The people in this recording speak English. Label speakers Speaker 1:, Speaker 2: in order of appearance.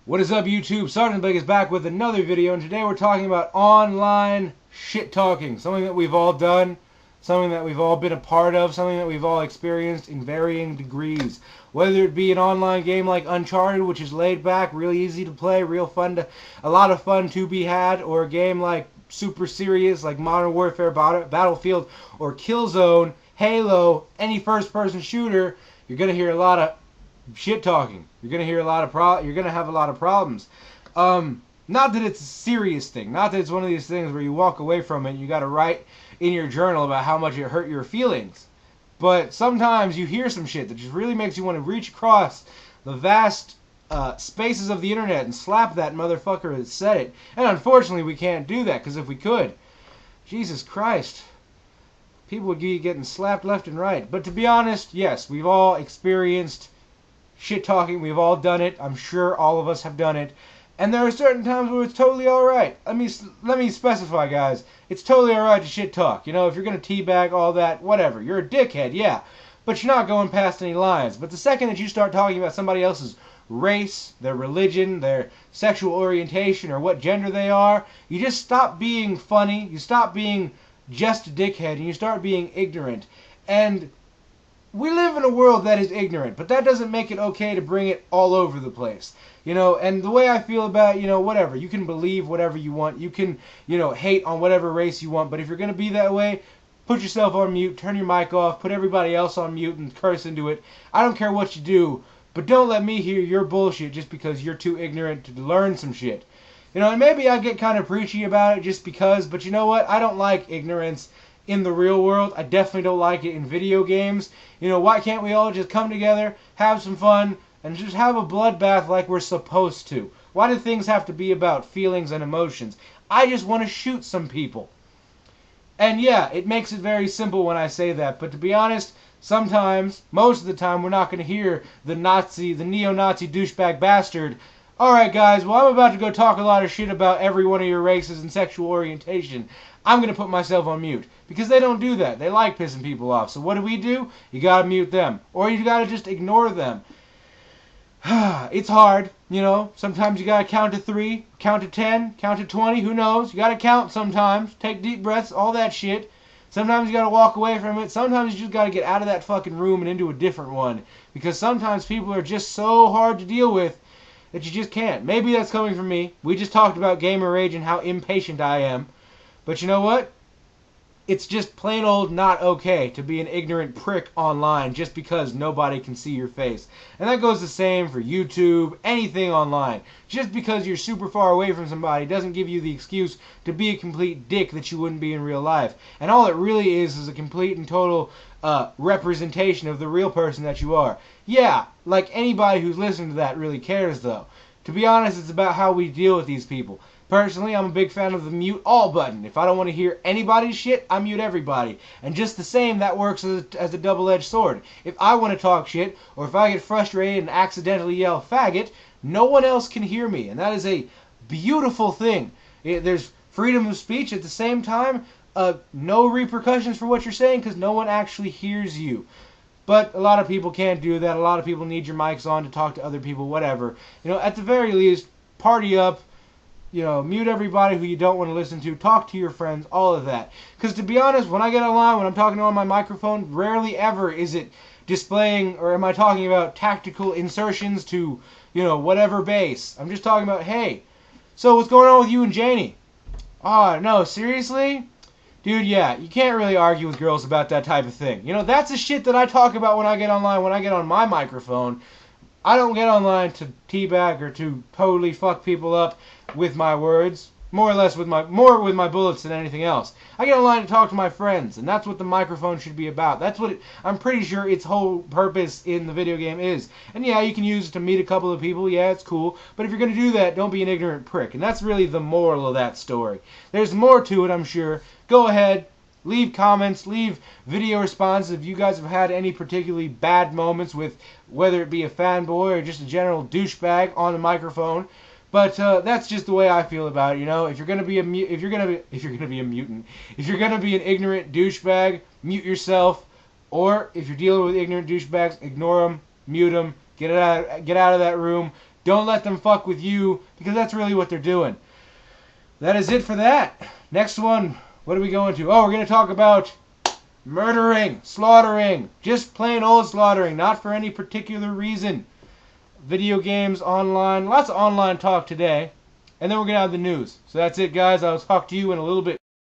Speaker 1: What is up, YouTube? Sergeant Big is back with another video, and today we're talking about online shit talking. Something that we've all done, something that we've all been a part of, something that we've all experienced in varying degrees. Whether it be an online game like Uncharted, which is laid back, really easy to play, a lot of fun to be had, or a game like super serious like Modern Warfare, Battlefield, or Killzone, Halo, any first-person shooter, you're gonna hear a lot of shit talking. You're gonna hear a lot of You're gonna have a lot of problems. Not that it's a serious thing. Not that it's one of these things where you walk away from it and you got to write in your journal about how much it hurt your feelings. But sometimes you hear some shit that just really makes you want to reach across the vast spaces of the internet and slap that motherfucker that said it. And unfortunately, we can't do that, because if we could, Jesus Christ, people would be getting slapped left and right. But to be honest, yes, we've all experienced shit talking. We've all done it. I'm sure all of us have done it. And there are certain times where it's totally alright. Let me specify, guys. It's totally alright to shit talk. You know, if you're going to teabag all that, whatever. You're a dickhead, yeah. But you're not going past any lines. But the second that you start talking about somebody else's race, their religion, their sexual orientation, or what gender they are, you just stop being funny. You stop being just a dickhead, and you start being ignorant. And we live in a world that is ignorant, but that doesn't make it okay to bring it all over the place. You know, and the way I feel about, whatever, you can believe whatever you want. You can, hate on whatever race you want, but if you're going to be that way, put yourself on mute, turn your mic off, put everybody else on mute and curse into it. I don't care what you do, but don't let me hear your bullshit just because you're too ignorant to learn some shit. And maybe I get kind of preachy about it just because, but you know what? I don't like ignorance in the real world. I definitely don't like it in video games. Why can't we all just come together, have some fun, and just have a bloodbath like we're supposed to? Why do things have to be about feelings and emotions? I just want to shoot some people. And yeah, it makes it very simple when I say that, but to be honest, sometimes, most of the time, we're not going to hear the neo-Nazi douchebag bastard. Alright guys, well, I'm about to go talk a lot of shit about every one of your races and sexual orientation. I'm going to put myself on mute. Because they don't do that. They like pissing people off. So what do? You got to mute them. Or you got to just ignore them. It's hard, Sometimes you got to count to 3, count to 10, count to 20. Who knows? You got to count sometimes. Take deep breaths, all that shit. Sometimes you got to walk away from it. Sometimes you just got to get out of that fucking room and into a different one. Because sometimes people are just so hard to deal with that you just can't. Maybe that's coming from me. We just talked about gamer rage and how impatient I am. But you know what? It's just plain old not okay to be an ignorant prick online just because nobody can see your face. And that goes the same for YouTube, anything online. Just because you're super far away from somebody doesn't give you the excuse to be a complete dick that you wouldn't be in real life. And all it really is a complete and total representation of the real person that you are. Yeah, like anybody who's listening to that really cares though. To be honest, it's about how we deal with these people. Personally, I'm a big fan of the mute all button. If I don't want to hear anybody's shit, I mute everybody. And just the same, that works as a double-edged sword. If I want to talk shit, or if I get frustrated and accidentally yell faggot, no one else can hear me. And that is a beautiful thing. There's freedom of speech at the same time. No repercussions for what you're saying because no one actually hears you. But a lot of people can't do that. A lot of people need your mics on to talk to other people, whatever. At the very least, party up. Mute everybody who you don't want to listen to. Talk to your friends, all of that. Because to be honest, when I get online, when I'm talking on my microphone, rarely ever is it displaying, or am I talking about tactical insertions to, whatever base. I'm just talking about, hey, so what's going on with you and Janie? Oh, no, seriously? Dude, yeah, you can't really argue with girls about that type of thing. That's the shit that I talk about when I get online, when I get on my microphone. I don't get online to teabag or to totally fuck people up with my words. More with my bullets than anything else. I get online to talk to my friends, and that's what the microphone should be about. I'm pretty sure its whole purpose in the video game is. And yeah, you can use it to meet a couple of people. Yeah, it's cool. But if you're going to do that, don't be an ignorant prick. And that's really the moral of that story. There's more to it, I'm sure. Go ahead. Leave comments, leave video responses if you guys have had any particularly bad moments with whether it be a fanboy or just a general douchebag on the microphone. But that's just the way I feel about it. If you're gonna be a mutant, if you're gonna be an ignorant douchebag, mute yourself. Or if you're dealing with ignorant douchebags, ignore them, mute them, get out of that room. Don't let them fuck with you, because that's really what they're doing. That is it for that. Next one, what are we going to? Oh, we're going to talk about murdering, slaughtering. Just plain old slaughtering, not for any particular reason. Video games, online, lots of online talk today. And then we're going to have the news. So that's it, guys. I'll talk to you in a little bit.